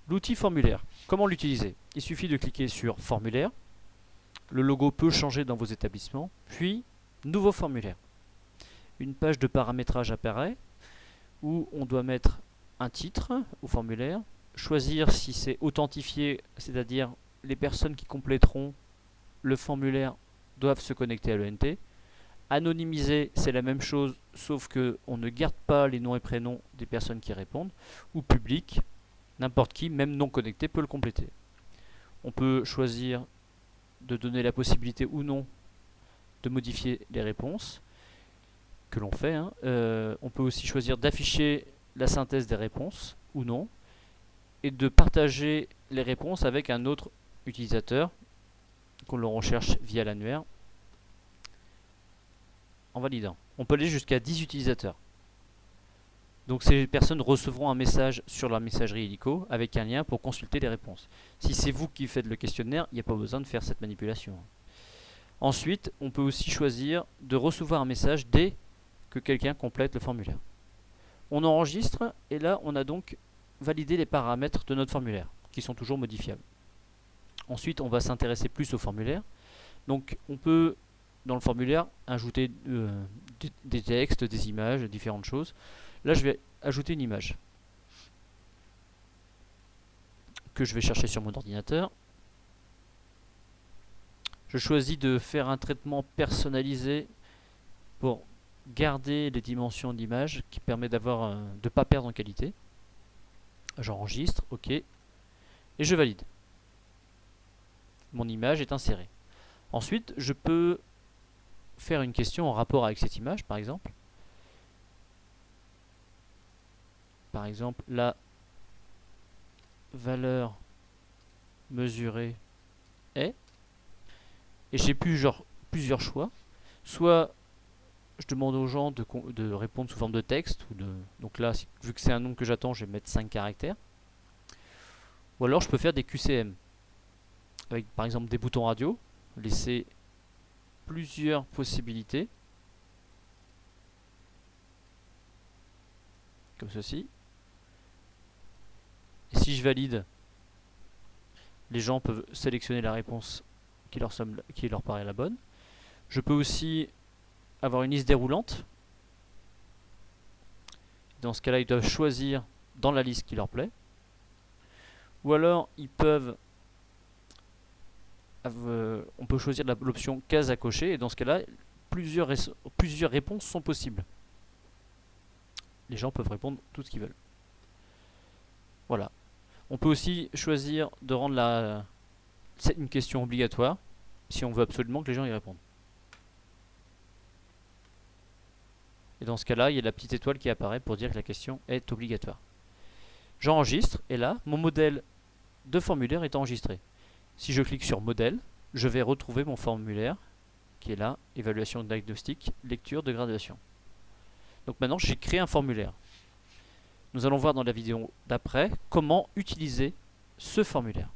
L'outil formulaire, comment l'utiliser? Il suffit de cliquer sur formulaire. Le logo peut changer dans vos établissements, puis nouveau formulaire. Une page de paramétrage apparaît où on doit mettre un titre au formulaire, choisir si c'est authentifié, c'est-à-dire les personnes qui compléteront le formulaire doivent se connecter à l'ENT. Anonymiser, c'est la même chose, sauf qu'on ne garde pas les noms et prénoms des personnes qui répondent. Ou public, n'importe qui, même non connecté, peut le compléter. On peut choisir de donner la possibilité ou non de modifier les réponses que l'on fait. On peut aussi choisir d'afficher la synthèse des réponses ou non, et de partager les réponses avec un autre utilisateur qu'on le recherche via l'annuaire en validant. On peut aller jusqu'à 10 utilisateurs. Donc ces personnes recevront un message sur leur messagerie illico avec un lien pour consulter les réponses. Si c'est vous qui faites le questionnaire, il n'y a pas besoin de faire cette manipulation. Ensuite, on peut aussi choisir de recevoir un message dès que quelqu'un complète le formulaire. On enregistre et là on a donc validé les paramètres de notre formulaire qui sont toujours modifiables. Ensuite, on va s'intéresser plus au formulaire. Donc on peut dans le formulaire ajouter des textes, des images, différentes choses. Là je vais ajouter une image que je vais chercher sur mon ordinateur. Je choisis de faire un traitement personnalisé pour garder les dimensions d'image qui permet de ne pas perdre en qualité. J'enregistre, ok, et je valide. Mon image est insérée. Ensuite, je peux faire une question en rapport avec cette image, par exemple. Par exemple, la valeur mesurée est, et j'ai plusieurs choix. Soit je demande aux gens de répondre sous forme de texte, donc là, vu que c'est un nombre que j'attends, je vais mettre 5 caractères. Ou alors je peux faire des QCM, avec par exemple des boutons radio, laisser plusieurs possibilités, comme ceci. Et si je valide, les gens peuvent sélectionner la réponse qui leur paraît la bonne. Je peux aussi avoir une liste déroulante. Dans ce cas-là, ils doivent choisir dans la liste qui leur plaît. Ou alors, on peut choisir l'option case à cocher, et dans ce cas-là, plusieurs réponses sont possibles. Les gens peuvent répondre tout ce qu'ils veulent. Voilà. On peut aussi choisir de rendre une question obligatoire, si on veut absolument que les gens y répondent. Et dans ce cas-là, il y a la petite étoile qui apparaît pour dire que la question est obligatoire. J'enregistre, et là, mon modèle de formulaire est enregistré. Si je clique sur modèle, je vais retrouver mon formulaire qui est là, évaluation diagnostique, lecture de graduation. Donc maintenant j'ai créé un formulaire. Nous allons voir dans la vidéo d'après comment utiliser ce formulaire.